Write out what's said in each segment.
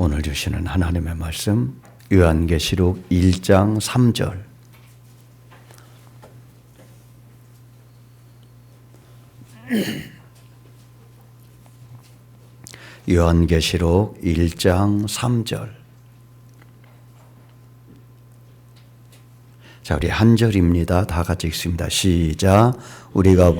오늘 주시는 하나님의 말씀 요한계시록 1장 3절. 요한계시록 1장 3절. 자, 우리 한 절입니다. 다 같이 읽습니다. 시작. 우리가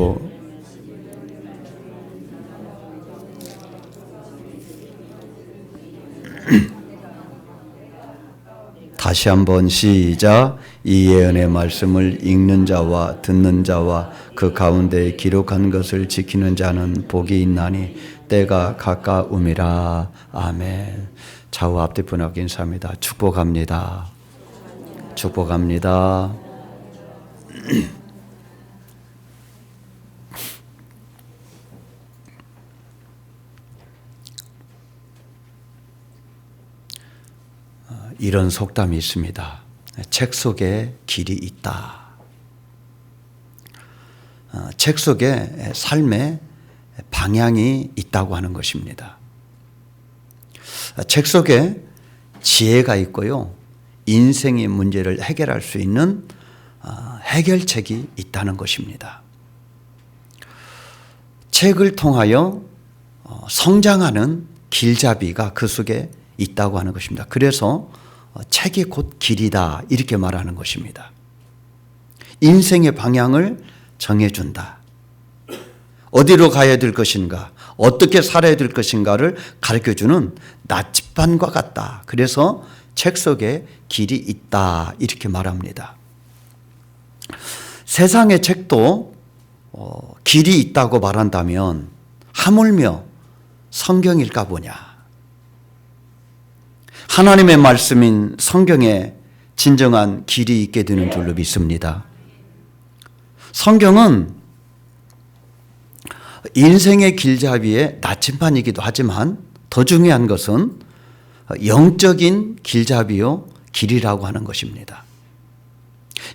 다시 한번 시작. 이 예언의 말씀을 읽는 자와 듣는 자와 그 가운데 기록한 것을 지키는 자는 복이 있나니 때가 가까움이라. 아멘. 좌우 앞뒤 분하게 인사합니다. 축복합니다. 축복합니다. 이런 속담이 있습니다. 책 속에 길이 있다. 책 속에 삶의 방향이 있다고 하는 것입니다. 책 속에 지혜가 있고요. 인생의 문제를 해결할 수 있는 해결책이 있다는 것입니다. 책을 통하여 성장하는 길잡이가 그 속에 있다고 하는 것입니다. 그래서 책이 곧 길이다 이렇게 말하는 것입니다. 인생의 방향을 정해준다. 어디로 가야 될 것인가, 어떻게 살아야 될 것인가를 가르쳐주는 나침반과 같다. 그래서 책 속에 길이 있다 이렇게 말합니다. 세상의 책도 길이 있다고 말한다면 하물며 성경일까 보냐. 하나님의 말씀인 성경에 진정한 길이 있게 되는 줄로 믿습니다. 성경은 인생의 길잡이의 나침반이기도 하지만 더 중요한 것은 영적인 길잡이요 길이라고 하는 것입니다.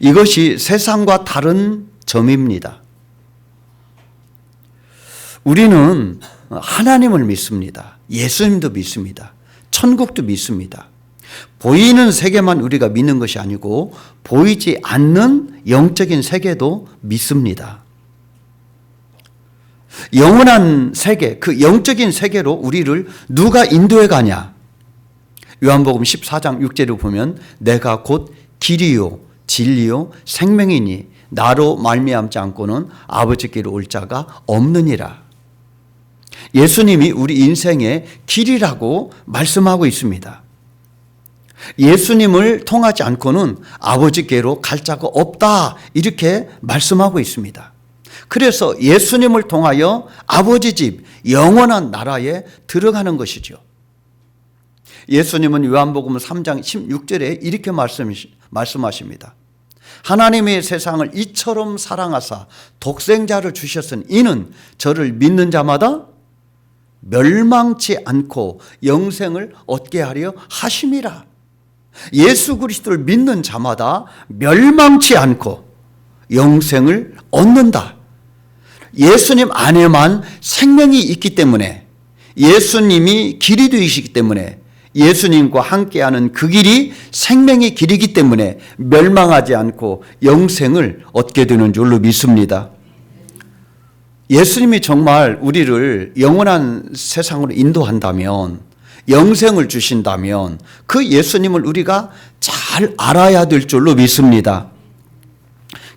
이것이 세상과 다른 점입니다. 우리는 하나님을 믿습니다. 예수님도 믿습니다. 천국도 믿습니다. 보이는 세계만 우리가 믿는 것이 아니고 보이지 않는 영적인 세계도 믿습니다. 영원한 세계, 그 영적인 세계로 우리를 누가 인도해 가냐? 요한복음 14장 6절을 보면 내가 곧 길이요 진리요 생명이니 나로 말미암지 않고는 아버지께로 올 자가 없느니라. 예수님이 우리 인생의 길이라고 말씀하고 있습니다. 예수님을 통하지 않고는 아버지께로 갈 자가 없다 이렇게 말씀하고 있습니다. 그래서 예수님을 통하여 아버지 집 영원한 나라에 들어가는 것이죠. 예수님은 요한복음 3장 16절에 이렇게 말씀하십니다. 하나님의 세상을 이처럼 사랑하사 독생자를 주셨으니 이는 저를 믿는 자마다 멸망치 않고 영생을 얻게 하려 하심이라. 예수 그리스도를 믿는 자마다 멸망치 않고 영생을 얻는다. 예수님 안에만 생명이 있기 때문에, 예수님이 길이 되시기 때문에, 예수님과 함께하는 그 길이 생명의 길이기 때문에 멸망하지 않고 영생을 얻게 되는 줄로 믿습니다. 예수님이 정말 우리를 영원한 세상으로 인도한다면, 영생을 주신다면 그 예수님을 우리가 잘 알아야 될 줄로 믿습니다.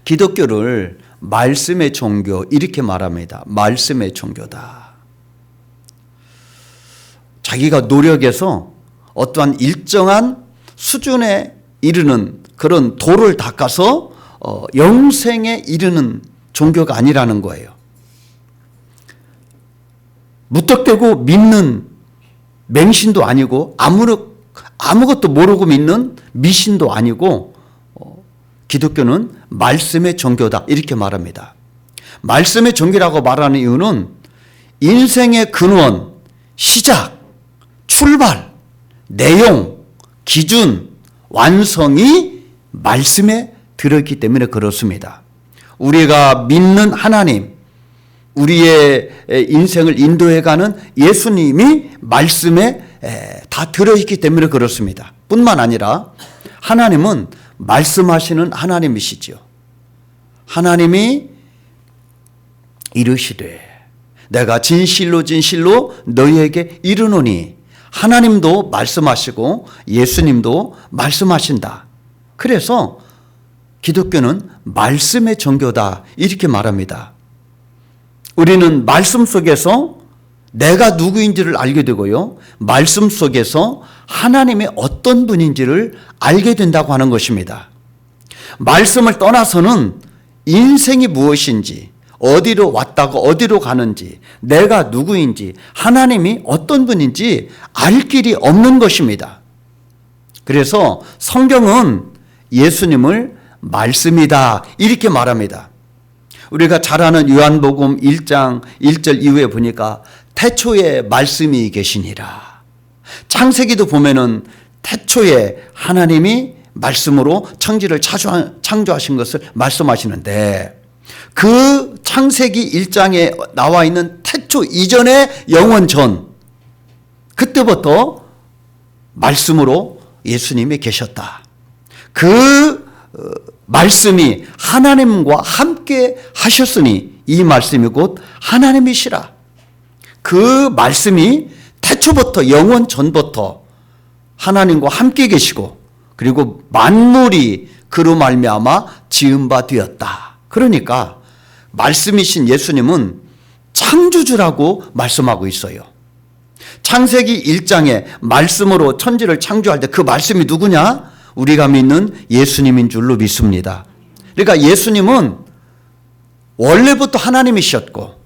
기독교를 말씀의 종교 이렇게 말합니다. 말씀의 종교다. 자기가 노력해서 어떠한 일정한 수준에 이르는 그런 도를 닦아서 영생에 이르는 종교가 아니라는 거예요. 무턱대고 믿는 맹신도 아니고 아무것도 모르고 믿는 미신도 아니고 기독교는 말씀의 종교다 이렇게 말합니다. 말씀의 종교라고 말하는 이유는 인생의 근원, 시작, 출발, 내용, 기준, 완성이 말씀에 들어있기 때문에 그렇습니다. 우리가 믿는 하나님, 우리의 인생을 인도해가는 예수님이 말씀에 다 들어있기 때문에 그렇습니다. 뿐만 아니라 하나님은 말씀하시는 하나님이시지요. 하나님이 이르시되 내가 진실로 진실로 너희에게 이르노니, 하나님도 말씀하시고 예수님도 말씀하신다. 그래서 기독교는 말씀의 종교다 이렇게 말합니다. 우리는 말씀 속에서 내가 누구인지를 알게 되고요, 말씀 속에서 하나님이 어떤 분인지를 알게 된다고 하는 것입니다. 말씀을 떠나서는 인생이 무엇인지, 어디로 왔다고 어디로 가는지, 내가 누구인지, 하나님이 어떤 분인지 알 길이 없는 것입니다. 그래서 성경은 예수님을 말씀이다 이렇게 말합니다. 우리가 잘 아는 요한복음 1장 1절 이후에 보니까 태초에 말씀이 계시니라. 창세기도 보면은 태초에 하나님이 말씀으로 천지를 창조하신 것을 말씀하시는데, 그 창세기 1장에 나와 있는 태초 이전의 영원 전, 그때부터 말씀으로 예수님이 계셨다. 그 말씀이 하나님과 함께 하셨으니 이 말씀이 곧 하나님이시라. 그 말씀이 태초부터 영원 전부터 하나님과 함께 계시고, 그리고 만물이 그로 말미암아 지은 바 되었다. 그러니까 말씀이신 예수님은 창조주라고 말씀하고 있어요. 창세기 1장에 말씀으로 천지를 창조할 때 그 말씀이 누구냐? 우리가 믿는 예수님인 줄로 믿습니다. 그러니까 예수님은 원래부터 하나님이셨고,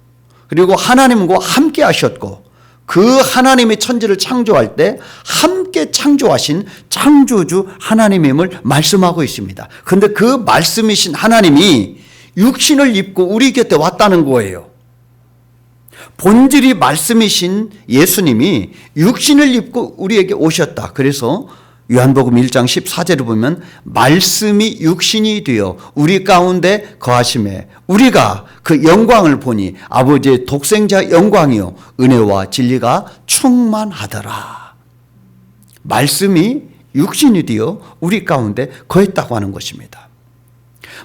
그리고 하나님과 함께 하셨고, 그 하나님이 천지를 창조할 때 함께 창조하신 창조주 하나님임을 말씀하고 있습니다. 그런데 그 말씀이신 하나님이 육신을 입고 우리 곁에 왔다는 거예요. 본질이 말씀이신 예수님이 육신을 입고 우리에게 오셨다. 그래서 요한복음 1장 14절을 보면 말씀이 육신이 되어 우리 가운데 거하심에 우리가 그 영광을 보니 아버지의 독생자 영광이요 은혜와 진리가 충만하더라. 말씀이 육신이 되어 우리 가운데 거했다고 하는 것입니다.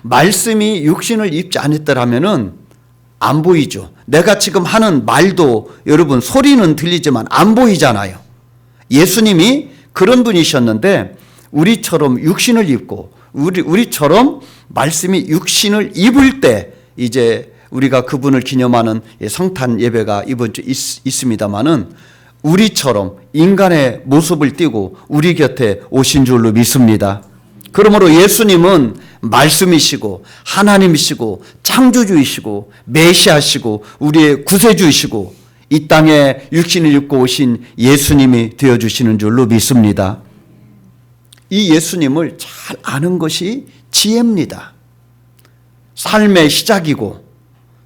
말씀이 육신을 입지 않았더라면은 안 보이죠. 내가 지금 하는 말도 여러분 소리는 들리지만 안 보이잖아요. 예수님이 그런 분이셨는데 우리처럼 육신을 입고 우리처럼 말씀이 육신을 입을 때 이제 우리가 그분을 기념하는 성탄 예배가 이번 주 있습니다마는 우리처럼 인간의 모습을 띠고 우리 곁에 오신 줄로 믿습니다. 그러므로 예수님은 말씀이시고 하나님이시고 창조주이시고 메시아시고 우리의 구세주이시고 이 땅에 육신을 입고 오신 예수님이 되어주시는 줄로 믿습니다. 이 예수님을 잘 아는 것이 지혜입니다. 삶의 시작이고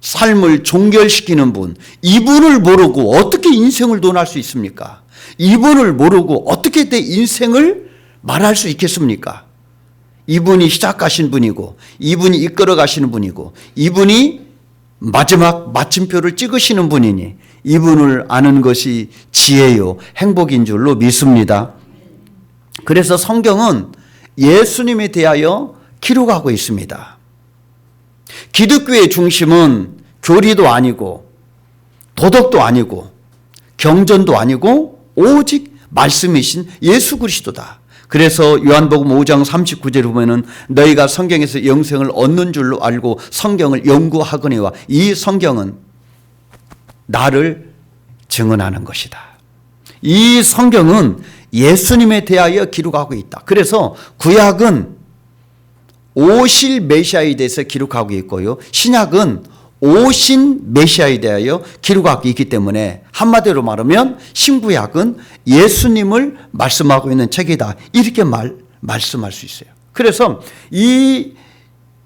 삶을 종결시키는 분, 이분을 모르고 어떻게 인생을 논할 수 있습니까? 이분을 모르고 어떻게 내 인생을 말할 수 있겠습니까? 이분이 시작하신 분이고 이분이 이끌어 가시는 분이고 이분이 마지막 마침표를 찍으시는 분이니 이분을 아는 것이 지혜요 행복인 줄로 믿습니다. 그래서 성경은 예수님에 대하여 기록하고 있습니다. 기독교의 중심은 교리도 아니고 도덕도 아니고 경전도 아니고 오직 말씀이신 예수 그리스도다. 그래서 요한복음 5장 39절에 보면은 너희가 성경에서 영생을 얻는 줄로 알고 성경을 연구하거니와 이 성경은 나를 증언하는 것이다. 이 성경은 예수님에 대하여 기록하고 있다. 그래서 구약은 오실 메시아에 대해서 기록하고 있고요. 신약은 오신 메시아에 대하여 기록하고 있기 때문에 한마디로 말하면 신구약은 예수님을 말씀하고 있는 책이다. 이렇게 말씀할 수 있어요. 그래서 이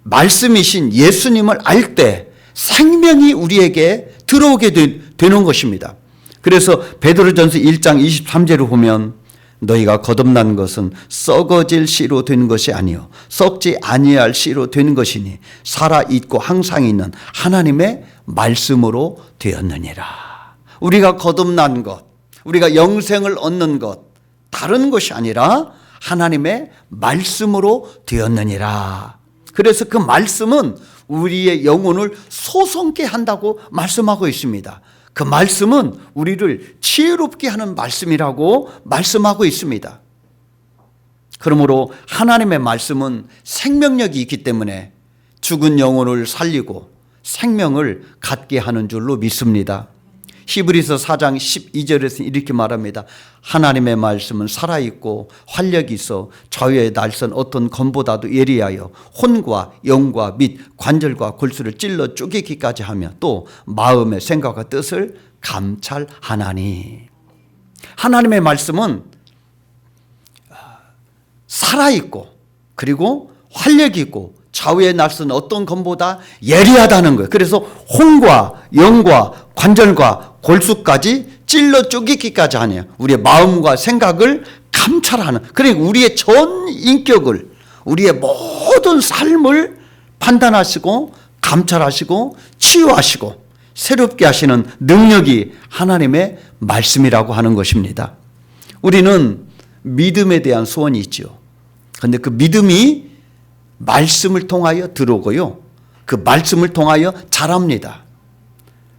말씀이신 예수님을 알 때 생명이 우리에게 들어오게 되는 것입니다. 그래서 베드로전서 1장 23절을 보면 너희가 거듭난 것은 썩어질 씨로 된 것이 아니요 썩지 아니할 씨로 된 것이니 살아있고 항상 있는 하나님의 말씀으로 되었느니라. 우리가 거듭난 것, 우리가 영생을 얻는 것 다른 것이 아니라 하나님의 말씀으로 되었느니라. 그래서 그 말씀은 우리의 영혼을 소성케 한다고 말씀하고 있습니다. 그 말씀은 우리를 지혜롭게 하는 말씀이라고 말씀하고 있습니다. 그러므로 하나님의 말씀은 생명력이 있기 때문에 죽은 영혼을 살리고 생명을 갖게 하는 줄로 믿습니다. 히브리서 4장 12절에서 이렇게 말합니다. 하나님의 말씀은 살아있고 활력이 있어 좌우의 날선 어떤 검보다도 예리하여 혼과 영과 및 관절과 골수를 찔러 쪼개기까지 하며 또 마음의 생각과 뜻을 감찰하나니. 하나님의 말씀은 살아있고 그리고 활력이 있고 좌우의 날선 어떤 검보다 예리하다는 거예요. 그래서 혼과 영과 관절과 골수까지 찔러 쪼개기까지 하네요. 우리의 마음과 생각을 감찰하는, 그러니까 우리의 전 인격을, 우리의 모든 삶을 판단하시고 감찰하시고 치유하시고 새롭게 하시는 능력이 하나님의 말씀이라고 하는 것입니다. 우리는 믿음에 대한 소원이 있죠. 그런데 그 믿음이 말씀을 통하여 들어오고요, 그 말씀을 통하여 자랍니다.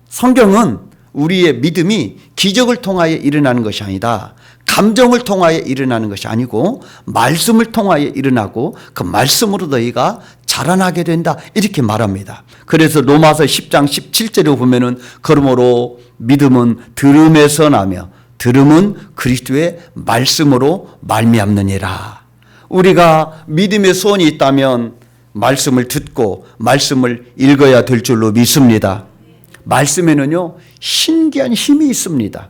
성경은 우리의 믿음이 기적을 통하여 일어나는 것이 아니다, 감정을 통하여 일어나는 것이 아니고 말씀을 통하여 일어나고 그 말씀으로 너희가 자라나게 된다, 이렇게 말합니다. 그래서 로마서 10장 17절에 보면은 그러므로 믿음은 들음에서 나며 들음은 그리스도의 말씀으로 말미암느니라. 우리가 믿음의 소원이 있다면 말씀을 듣고 말씀을 읽어야 될 줄로 믿습니다. 말씀에는요 신기한 힘이 있습니다.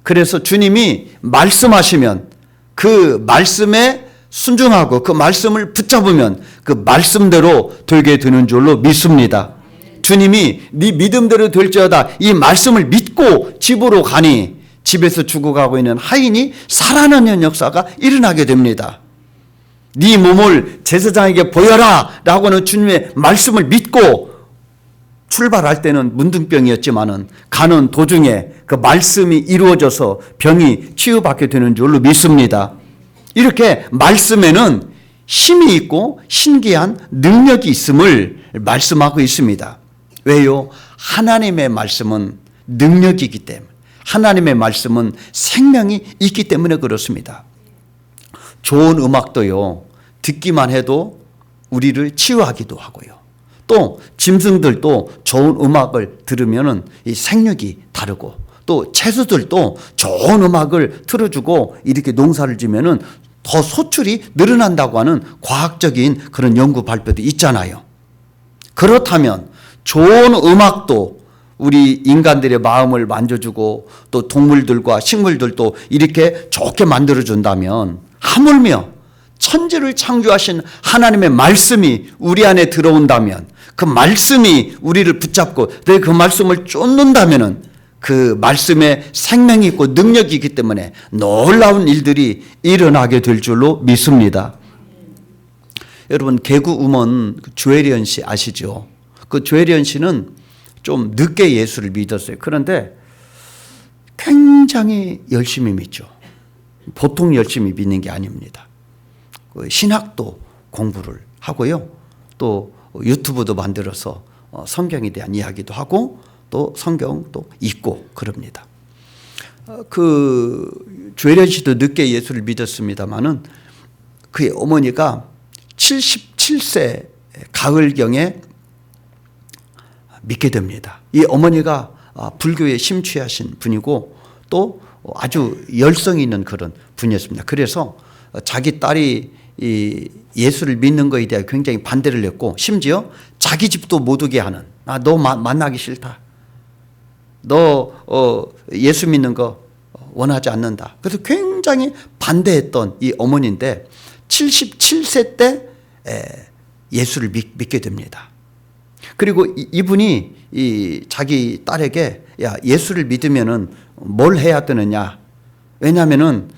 그래서 주님이 말씀하시면 그 말씀에 순종하고 그 말씀을 붙잡으면 그 말씀대로 되게 되는 줄로 믿습니다. 주님이 네 믿음대로 될지어다, 이 말씀을 믿고 집으로 가니 집에서 죽어가고 있는 하인이 살아나는 역사가 일어나게 됩니다. 네 몸을 제사장에게 보여라 라고는 주님의 말씀을 믿고 출발할 때는 문둥병이었지만은 가는 도중에 그 말씀이 이루어져서 병이 치유받게 되는 줄로 믿습니다. 이렇게 말씀에는 힘이 있고 신기한 능력이 있음을 말씀하고 있습니다. 왜요? 하나님의 말씀은 능력이기 때문에, 하나님의 말씀은 생명이 있기 때문에 그렇습니다. 좋은 음악도요 듣기만 해도 우리를 치유하기도 하고요, 또 짐승들도 좋은 음악을 들으면은 이 생육이 다르고, 또 채소들도 좋은 음악을 틀어주고 이렇게 농사를 지면은 더 소출이 늘어난다고 하는 과학적인 그런 연구 발표도 있잖아요. 그렇다면 좋은 음악도 우리 인간들의 마음을 만져주고 또 동물들과 식물들도 이렇게 좋게 만들어준다면, 하물며 천지를 창조하신 하나님의 말씀이 우리 안에 들어온다면, 그 말씀이 우리를 붙잡고 그 말씀을 쫓는다면 그 말씀에 생명이 있고 능력이 있기 때문에 놀라운 일들이 일어나게 될 줄로 믿습니다. 여러분, 개그 우먼 조혜련 씨 아시죠? 그 조혜련 씨는 좀 늦게 예수를 믿었어요. 그런데 굉장히 열심히 믿죠. 보통 열심히 믿는 게 아닙니다. 신학도 공부를 하고요, 또 유튜브도 만들어서 성경에 대한 이야기도 하고 또 성경도 읽고 그럽니다. 그 조혜련 씨도 늦게 예수를 믿었습니다마는 그의 어머니가 77세 가을경에 믿게 됩니다. 이 어머니가 불교에 심취하신 분이고 또 아주 열성이 있는 그런 분이었습니다. 그래서 자기 딸이 이 예수를 믿는 것에 대해 굉장히 반대를 했고, 심지어 자기 집도 못 오게 하는, 너 만나기 싫다, 너 예수 믿는 거 원하지 않는다, 그래서 굉장히 반대했던 이 어머니인데 77세 때 예수를 믿게 됩니다. 그리고 이분이 이 자기 딸에게 야, 예수를 믿으면은 뭘 해야 되느냐, 왜냐하면은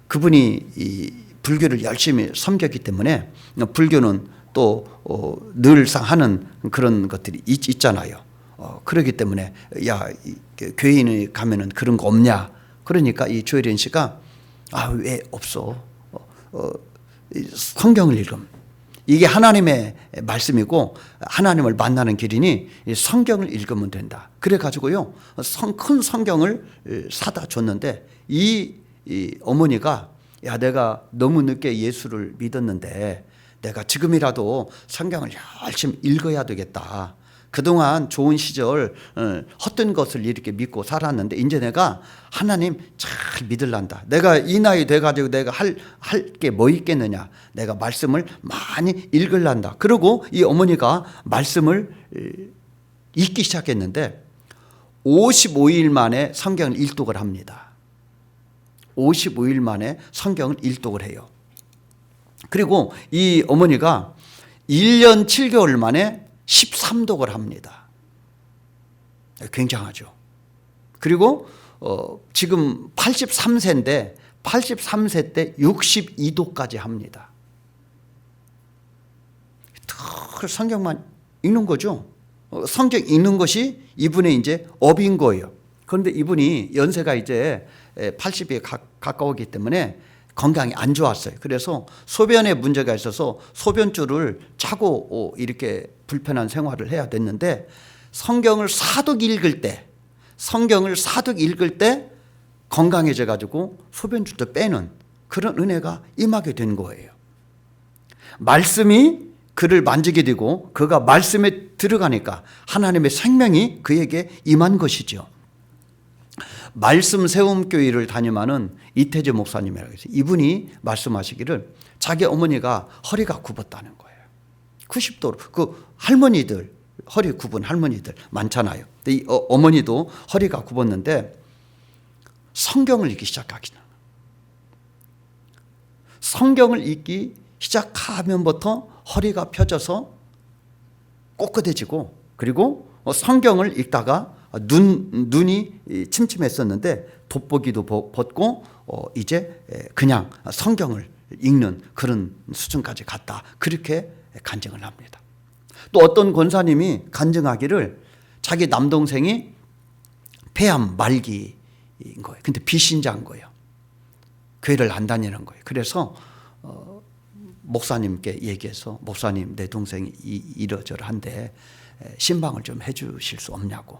그분이 이 불교를 열심히 섬겼기 때문에, 불교는 또 늘상 하는 그런 것들이 있잖아요. 그러기 때문에 야, 교인이 가면은 그런 거 없냐? 그러니까 이 조혜련 씨가 왜 없어? 성경을 읽음. 이게 하나님의 말씀이고 하나님을 만나는 길이니 성경을 읽으면 된다. 그래가지고요, 큰 성경을 사다 줬는데 이 어머니가 야, 내가 너무 늦게 예수를 믿었는데 내가 지금이라도 성경을 열심히 읽어야 되겠다. 그동안 좋은 시절 헛된 것을 이렇게 믿고 살았는데 이제 내가 하나님 잘 믿을란다. 내가 이 나이 돼가지고 내가 할 게 뭐 있겠느냐. 내가 말씀을 많이 읽을란다. 그리고 이 어머니가 말씀을 읽기 시작했는데 55일 만에 성경을 일독을 합니다. 55일 만에 성경을 일독을 해요. 그리고 이 어머니가 1년 7개월 만에 13독을 합니다. 굉장하죠. 그리고 지금 83세인데 83세 때 62독까지 합니다. 늘 성경만 읽는 거죠. 성경 읽는 것이 이분의 이제 업인 거예요. 그런데 이분이 연세가 이제 80에 가까우기 때문에 건강이 안 좋았어요. 그래서 소변에 문제가 있어서 소변줄을 차고 이렇게 불편한 생활을 해야 됐는데 성경을 사독 읽을 때 건강해져 가지고 소변줄도 빼는 그런 은혜가 임하게 된 거예요. 말씀이 그를 만지게 되고 그가 말씀에 들어가니까 하나님의 생명이 그에게 임한 것이죠. 말씀 세움교회를 담임하는 이태재 목사님이라고 해서 이분이 말씀하시기를 자기 어머니가 허리가 굽었다는 거예요. 90도로. 그 할머니들, 허리 굽은 할머니들 많잖아요. 근데 이 어머니도 허리가 굽었는데 성경을 읽기 시작하기는. 성경을 읽기 시작하면부터 허리가 펴져서 꼿꼿해지고 그리고 성경을 읽다가 눈이 침침했었는데 돋보기도 벗고 이제 그냥 성경을 읽는 그런 수준까지 갔다. 그렇게 간증을 합니다. 또 어떤 권사님이 간증하기를 자기 남동생이 폐암 말기인 거예요. 근데 비신자인 거예요. 교회를 안 다니는 거예요. 그래서 목사님께 얘기해서 목사님 내 동생이 이러저러한데 신방을 좀 해주실 수 없냐고.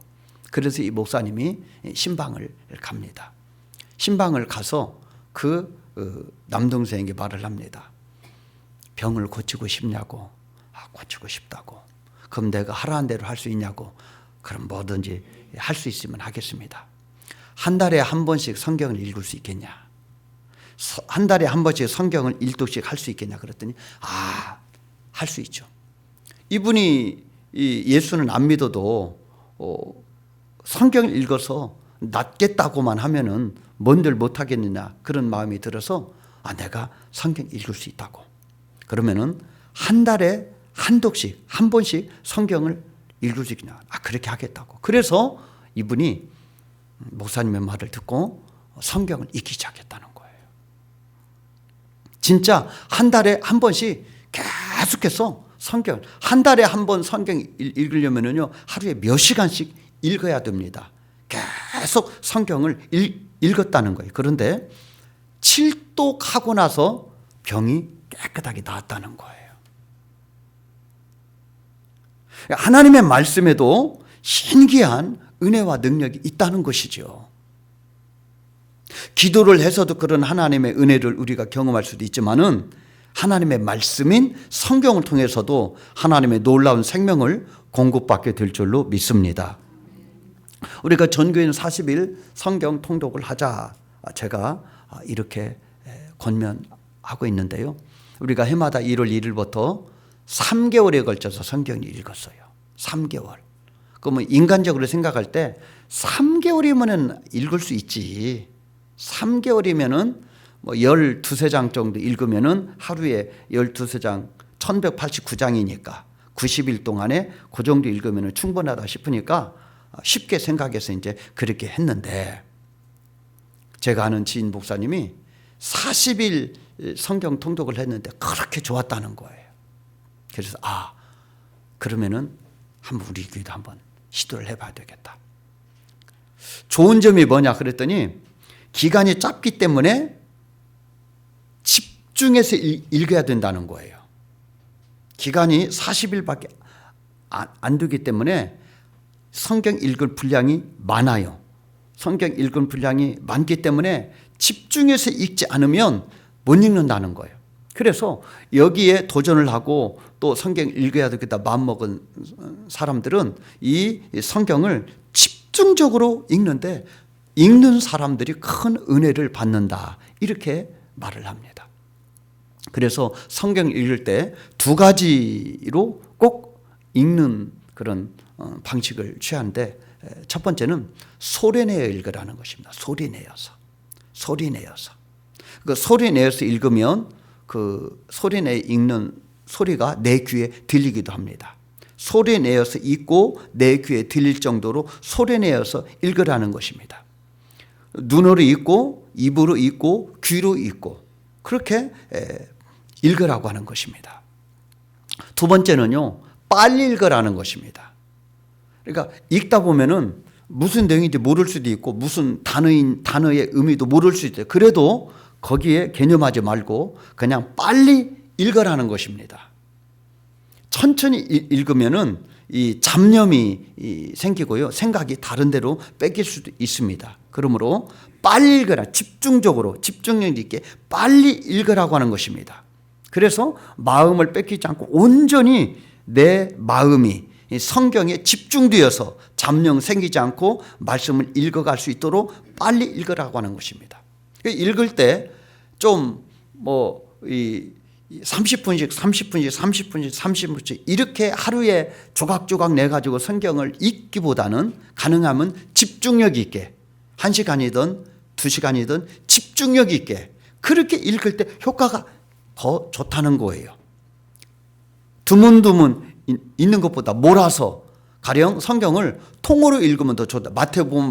그래서 이 목사님이 신방을 갑니다. 신방을 가서 그 남동생에게 말을 합니다. 병을 고치고 싶냐고. 고치고 싶다고. 그럼 내가 하라는 대로 할 수 있냐고. 그럼 뭐든지 할 수 있으면 하겠습니다. 한 달에 한 번씩 성경을 읽을 수 있겠냐. 한 달에 한 번씩 성경을 일독씩 할 수 있겠냐 그랬더니 할 수 있죠. 이분이 예수는 안 믿어도 성경을 읽어서 낫겠다고만 하면은 뭔들 못하겠느냐 그런 마음이 들어서 내가 성경 읽을 수 있다고. 그러면은 한 달에 한 독씩 한 번씩 성경을 읽을 수 있냐. 그렇게 하겠다고. 그래서 이분이 목사님의 말을 듣고 성경을 읽기 시작했다는 거예요. 진짜 한 달에 한 번씩 계속해서 성경, 한 달에 한 번 성경 읽으려면요 하루에 몇 시간씩 읽어야 됩니다. 계속 성경을 읽었다는 거예요. 그런데 7독하고 나서 병이 깨끗하게 나았다는 거예요. 하나님의 말씀에도 신기한 은혜와 능력이 있다는 것이죠. 기도를 해서도 그런 하나님의 은혜를 우리가 경험할 수도 있지만은 하나님의 말씀인 성경을 통해서도 하나님의 놀라운 생명을 공급받게 될 줄로 믿습니다. 우리가 전교인 40일 성경 통독을 하자 제가 이렇게 권면하고 있는데요. 우리가 해마다 1월 1일부터 3개월에 걸쳐서 성경을 읽었어요. 3개월. 그러면 인간적으로 생각할 때 3개월이면 읽을 수 있지. 3개월이면은 뭐 12장 정도 읽으면은 하루에 12장 1189장이니까 90일 동안에 그 정도 읽으면 충분하다 싶으니까 쉽게 생각해서 이제 그렇게 했는데 제가 아는 지인 목사님이 40일 성경 통독을 했는데 그렇게 좋았다는 거예요. 그래서 그러면은 한번 우리 교회도 한번 시도를 해봐야 되겠다. 좋은 점이 뭐냐 그랬더니 기간이 짧기 때문에 집중해서 읽어야 된다는 거예요. 기간이 40일밖에 안 되기 때문에 성경 읽을 분량이 많아요. 성경 읽은 분량이 많기 때문에 집중해서 읽지 않으면 못 읽는다는 거예요. 그래서 여기에 도전을 하고 또 성경 읽어야 되겠다 마음먹은 사람들은 이 성경을 집중적으로 읽는데 읽는 사람들이 큰 은혜를 받는다 이렇게 말을 합니다. 그래서 성경 읽을 때 두 가지로 꼭 읽는 그런 방식을 취하는데 첫 번째는 소리내어 읽으라는 것입니다. 소리내어서. 그 소리내어서 읽으면 그 소리내어 읽는 소리가 내 귀에 들리기도 합니다. 소리내어서 읽고 내 귀에 들릴 정도로 소리내어서 읽으라는 것입니다. 눈으로 읽고 입으로 읽고 귀로 읽고 그렇게 읽으라고 하는 것입니다. 두 번째는요, 빨리 읽으라는 것입니다. 그러니까 읽다 보면은 무슨 내용인지 모를 수도 있고 무슨 단어의 의미도 모를 수도 있어요. 그래도 거기에 개념하지 말고 그냥 빨리 읽으라는 것입니다. 천천히 읽으면은 이 잡념이 생기고요. 생각이 다른 데로 뺏길 수도 있습니다. 그러므로 빨리 읽으라. 집중력 있게 빨리 읽으라고 하는 것입니다. 그래서 마음을 뺏기지 않고 온전히 내 마음이 성경에 집중되어서 잡념 생기지 않고 말씀을 읽어갈 수 있도록 빨리 읽으라고 하는 것입니다. 읽을 때 좀 30분씩 이렇게 하루에 조각조각 내가지고 성경을 읽기보다는 가능하면 집중력 있게 1시간이든 2시간이든 집중력 있게 그렇게 읽을 때 효과가 더 좋다는 거예요. 드문드문 있는 것보다 몰아서 가령 성경을 통으로 읽으면 더 좋다. 마태복음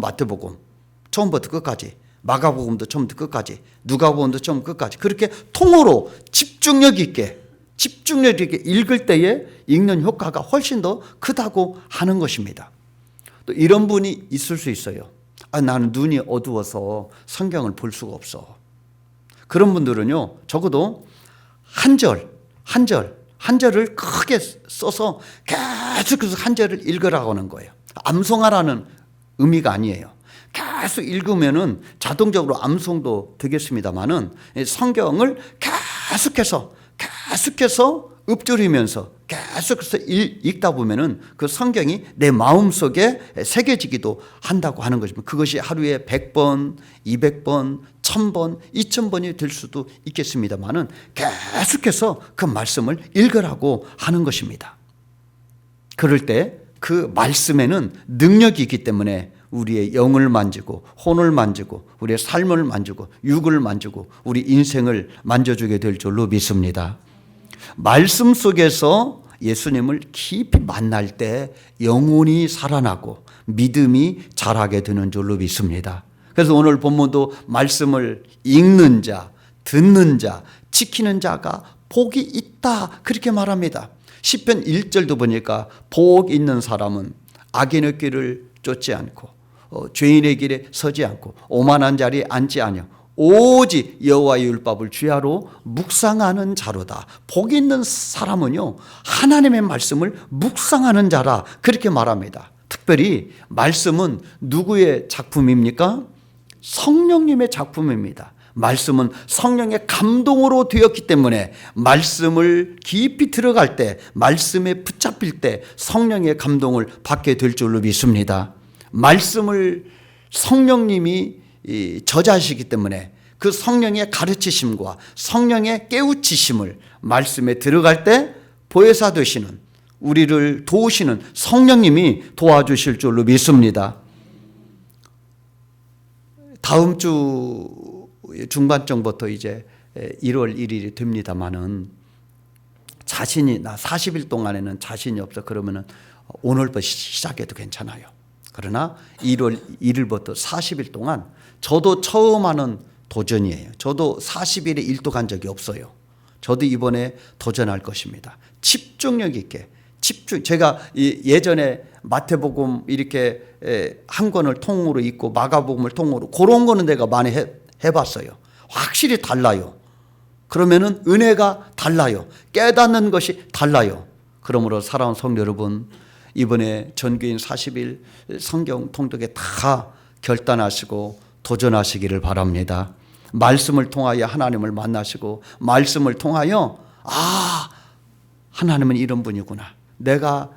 처음부터 끝까지, 마가복음도 처음부터 끝까지, 누가복음도 처음부터 끝까지 그렇게 통으로 집중력 있게 읽을 때에 읽는 효과가 훨씬 더 크다고 하는 것입니다. 또 이런 분이 있을 수 있어요. 나는 눈이 어두워서 성경을 볼 수가 없어. 그런 분들은요, 적어도 한 절을 크게 써서 계속해서 한 절을 읽으라고 하는 거예요. 암송하라는 의미가 아니에요. 계속 읽으면은 자동적으로 암송도 되겠습니다만은 성경을 계속해서 읊조리면서 계속해서 읽다 보면은 그 성경이 내 마음속에 새겨지기도 한다고 하는 것입니다. 그것이 하루에 100번, 200번, 1000번, 2000번이 될 수도 있겠습니다만은 계속해서 그 말씀을 읽으라고 하는 것입니다. 그럴 때 그 말씀에는 능력이 있기 때문에 우리의 영을 만지고 혼을 만지고 우리의 삶을 만지고 육을 만지고 우리 인생을 만져주게 될 줄로 믿습니다. 말씀 속에서 예수님을 깊이 만날 때 영혼이 살아나고 믿음이 자라게 되는 줄로 믿습니다. 그래서 오늘 본문도 말씀을 읽는 자, 듣는 자, 지키는 자가 복이 있다 그렇게 말합니다. 시편 1절도 보니까 복 있는 사람은 악인의 길을 쫓지 않고 죄인의 길에 서지 않고 오만한 자리에 앉지 않으며 오직 여호와의 율법을 주야로 묵상하는 자로다. 복 있는 사람은요 하나님의 말씀을 묵상하는 자라 그렇게 말합니다. 특별히 말씀은 누구의 작품입니까? 성령님의 작품입니다. 말씀은 성령의 감동으로 되었기 때문에 말씀을 깊이 들어갈 때 말씀에 붙잡힐 때 성령의 감동을 받게 될 줄로 믿습니다. 말씀을 성령님이 저자시기 때문에 그 성령의 가르치심과 성령의 깨우치심을 말씀에 들어갈 때 보혜사 되시는 우리를 도우시는 성령님이 도와주실 줄로 믿습니다. 다음 주 중반쯤부터 이제 1월 1일이 됩니다만은 나 40일 동안에는 자신이 없어 그러면은 오늘부터 시작해도 괜찮아요. 그러나 1월 1일부터 40일 동안 저도 처음 하는 도전이에요. 저도 40일에 1도 간 적이 없어요. 저도 이번에 도전할 것입니다. 집중력 있게 제가 예전에 마태복음 이렇게 한 권을 통으로 읽고 마가복음을 통으로 그런 거는 내가 많이 해봤어요. 확실히 달라요. 그러면은 은혜가 달라요. 깨닫는 것이 달라요. 그러므로 사랑하는 성도 여러분, 이번에 전교인 40일 성경 통독에 다 결단하시고 도전하시기를 바랍니다. 말씀을 통하여 하나님을 만나시고 말씀을 통하여 하나님은 이런 분이구나. 내가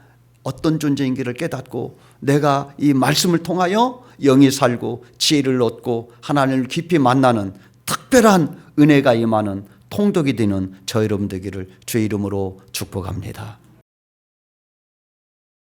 어떤 존재인지를 깨닫고 내가 이 말씀을 통하여 영이 살고 지혜를 얻고 하나님을 깊이 만나는 특별한 은혜가 임하는 통독이 되는 저 여러분 되기를 주의 이름으로 축복합니다.